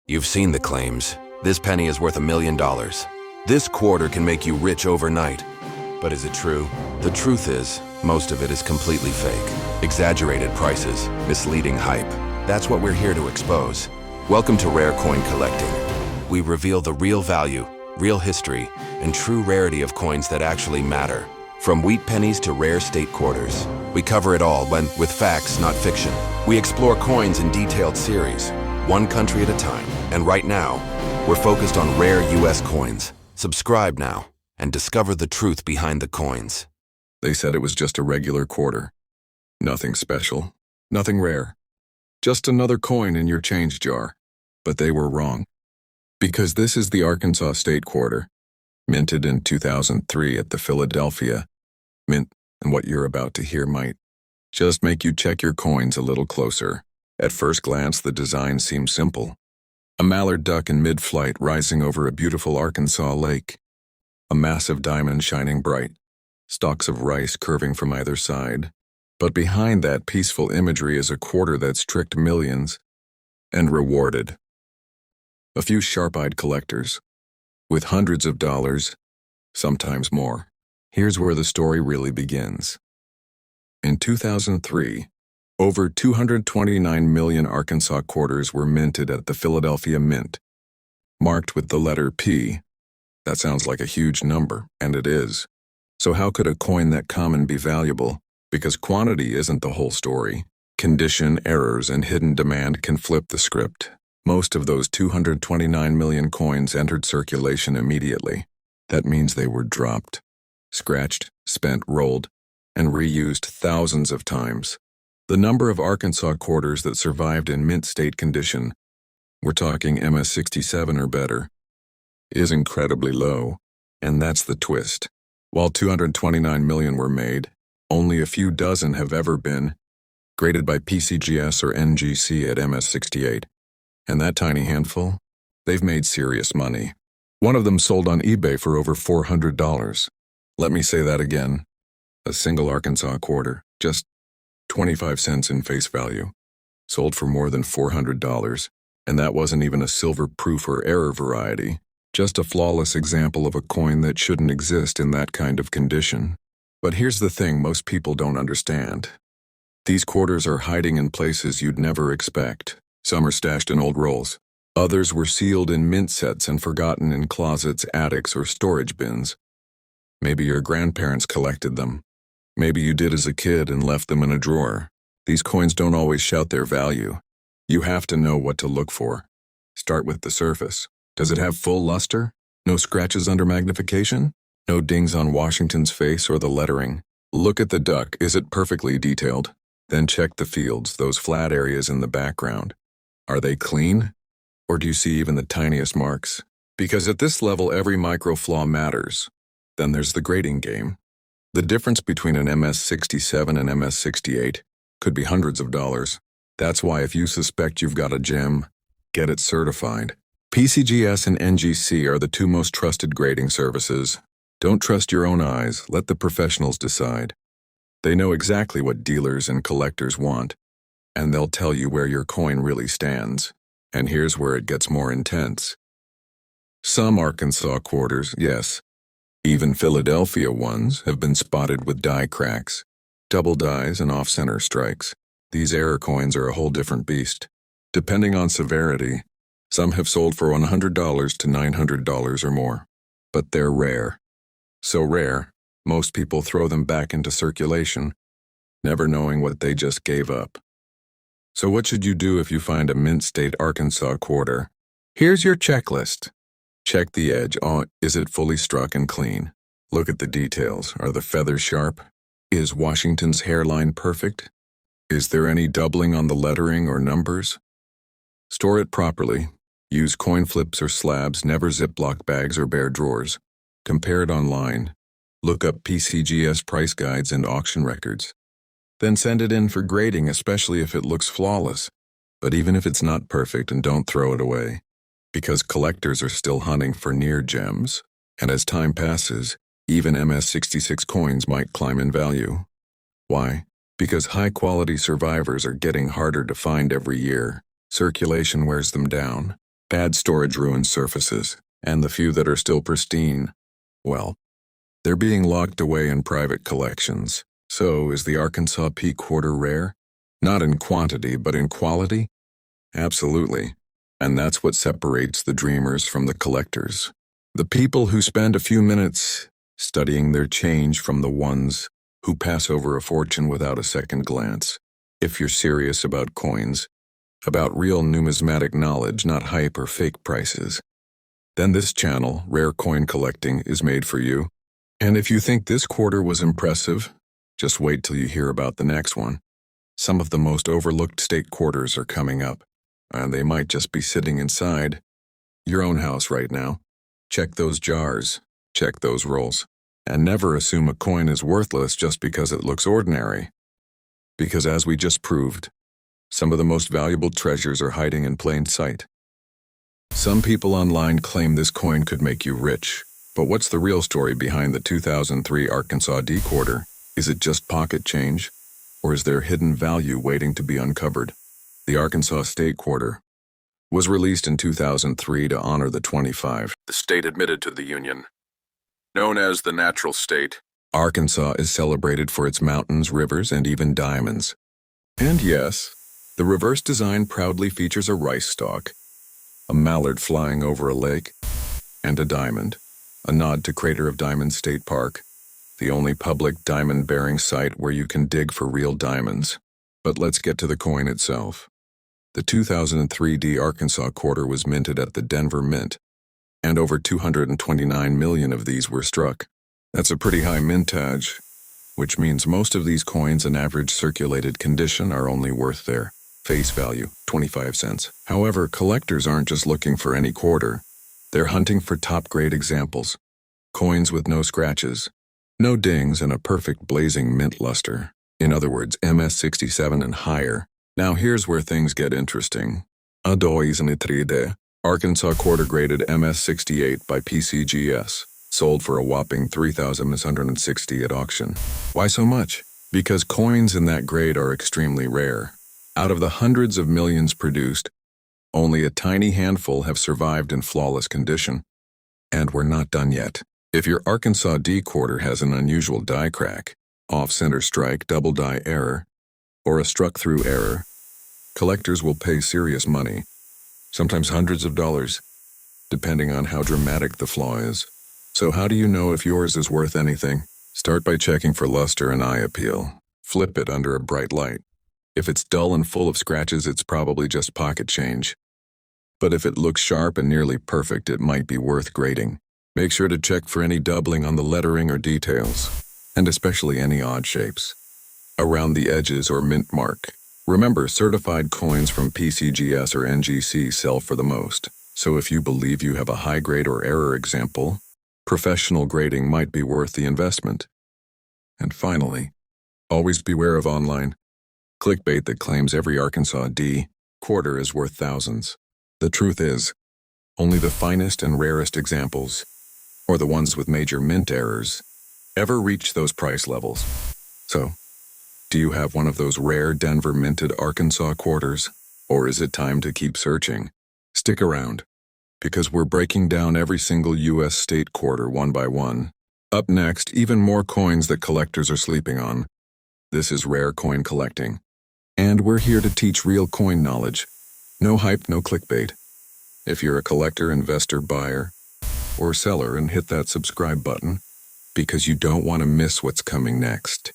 You've seen the claims. This penny is worth $1 million. This quarter can make you rich overnight. But is it true? The truth is, most of it is completely fake. Exaggerated prices, misleading hype. That's what we're here to expose. Welcome to Rare Coin Collecting. We reveal the real value, real history, and true rarity of coins that actually matter. From wheat pennies to rare state quarters. We cover it all with facts, not fiction. We explore coins in detailed series, one country at a time. And right now, we're focused on rare US coins. Subscribe now and discover the truth behind the coins. They said it was just a regular quarter. Nothing special, nothing rare. Just another coin in your change jar. But they were wrong. Because this is the Arkansas State Quarter, minted in 2003 at the Philadelphia Mint, and what you're about to hear might just make you check your coins a little closer. At first glance, the design seems simple. A mallard duck in mid-flight rising over a beautiful Arkansas lake. A massive diamond shining bright. Stalks of rice curving from either side. But behind that peaceful imagery is a quarter that's tricked millions and rewarded a few sharp-eyed collectors with hundreds of dollars, sometimes more. Here's where the story really begins. In 2003, over 229 million Arkansas quarters were minted at the Philadelphia Mint, marked with the letter P. That sounds like a huge number, and it is. So how could a coin that common be valuable? Because quantity isn't the whole story. Condition, errors, and hidden demand can flip the script. Most of those 229 million coins entered circulation immediately. That means they were dropped, scratched, spent, rolled, and reused thousands of times. The number of Arkansas quarters that survived in mint state condition, we're talking MS-67 or better, is incredibly low, and that's the twist. While 229 million were made, only a few dozen have ever been graded by PCGS or NGC at MS-68. And that tiny handful, they've made serious money. One of them sold on eBay for over $400. Let me say that again. A single Arkansas quarter, just 25 cents in face value, sold for more than $400, and that wasn't even a silver proof or error variety, just a flawless example of a coin that shouldn't exist in that kind of condition. But here's the thing most people don't understand. These quarters are hiding in places you'd never expect. Some are stashed in old rolls. Others were sealed in mint sets and forgotten in closets, attics, or storage bins. Maybe your grandparents collected them. Maybe you did as a kid and left them in a drawer. These coins don't always shout their value. You have to know what to look for. Start with the surface. Does it have full luster? No scratches under magnification? No dings on Washington's face or the lettering? Look at the duck. Is it perfectly detailed? Then check the fields, those flat areas in the background. Are they clean? Or do you see even the tiniest marks? Because at this level, every micro flaw matters. Then there's the grading game. The difference between an MS-67 and MS-68 could be hundreds of dollars. That's why if you suspect you've got a gem, get it certified. PCGS and NGC are the two most trusted grading services. Don't trust your own eyes, let the professionals decide. They know exactly what dealers and collectors want, and they'll tell you where your coin really stands. And here's where it gets more intense. Some Arkansas quarters, yes, even Philadelphia ones, have been spotted with die cracks, double dies, and off-center strikes. These error coins are a whole different beast. Depending on severity, some have sold for $100 to $900 or more. But they're rare. So rare, most people throw them back into circulation, never knowing what they just gave up. So what should you do if you find a mint state Arkansas quarter? Here's your checklist. Check the edge. Is it fully struck and clean? Look at the details. Are the feathers sharp? Is Washington's hairline perfect? Is there any doubling on the lettering or numbers? Store it properly. Use coin flips or slabs, never Ziploc bags or bare drawers. Compare it online. Look up PCGS price guides and auction records. Then send it in for grading, especially if it looks flawless. But even if it's not perfect, and don't throw it away. Because collectors are still hunting for near gems, and as time passes, even MS-66 coins might climb in value. Why? Because high-quality survivors are getting harder to find every year. Circulation wears them down. Bad storage ruins surfaces, and the few that are still pristine, well, they're being locked away in private collections. So, is the Arkansas P quarter rare? Not in quantity, but in quality? Absolutely. And that's what separates the dreamers from the collectors. The people who spend a few minutes studying their change from the ones who pass over a fortune without a second glance. If you're serious about coins, about real numismatic knowledge, not hype or fake prices, then this channel, Rare Coin Collecting, is made for you. And if you think this quarter was impressive, just wait till you hear about the next one. Some of the most overlooked state quarters are coming up, and they might just be sitting inside your own house right now. Check those jars, check those rolls, and never assume a coin is worthless just because it looks ordinary. Because as we just proved, some of the most valuable treasures are hiding in plain sight. Some people online claim this coin could make you rich, but what's the real story behind the 2003 Arkansas D quarter? Is it just pocket change, or is there hidden value waiting to be uncovered? The Arkansas State Quarter was released in 2003 to honor the 25th. The state admitted to the Union. Known as the natural state, Arkansas is celebrated for its mountains, rivers, and even diamonds. And yes, the reverse design proudly features a rice stalk, a mallard flying over a lake, and a diamond, a nod to Crater of Diamonds State Park, the only public diamond-bearing site where you can dig for real diamonds. But let's get to the coin itself. The 2003 D Arkansas quarter was minted at the Denver Mint, and over 229 million of these were struck. That's a pretty high mintage, which means most of these coins in average circulated condition are only worth their face value, 25 cents. However, collectors aren't just looking for any quarter. They're hunting for top-grade examples. Coins with no scratches, no dings, and a perfect blazing mint luster. In other words, MS67 and higher. Now here's where things get interesting. Adois and Itride, Arkansas quarter graded MS68 by PCGS, sold for a whopping $3,660 at auction. Why so much? Because coins in that grade are extremely rare. Out of the hundreds of millions produced, only a tiny handful have survived in flawless condition. And we're not done yet. If your Arkansas D quarter has an unusual die crack, off-center strike, double die error, or a struck-through error, collectors will pay serious money, sometimes hundreds of dollars, depending on how dramatic the flaw is. So how do you know if yours is worth anything? Start by checking for luster and eye appeal. Flip it under a bright light. If it's dull and full of scratches, it's probably just pocket change. But if it looks sharp and nearly perfect, it might be worth grading. Make sure to check for any doubling on the lettering or details, and especially any odd shapes around the edges or mint mark. Remember, certified coins from PCGS or NGC sell for the most, so if you believe you have a high grade or error example, professional grading might be worth the investment. And finally, always beware of online clickbait that claims every Arkansas D quarter is worth thousands. The truth is, only the finest and rarest examples, or the ones with major mint errors, ever reach those price levels. So, do you have one of those rare Denver minted Arkansas quarters, or is it time to keep searching? Stick around, because we're breaking down every single U.S. state quarter one by one. Up next, even more coins that collectors are sleeping on. This is Rare Coin Collecting, and we're here to teach real coin knowledge. No hype, no clickbait. If you're a collector, investor, buyer, or seller, and hit that subscribe button, because you don't want to miss what's coming next.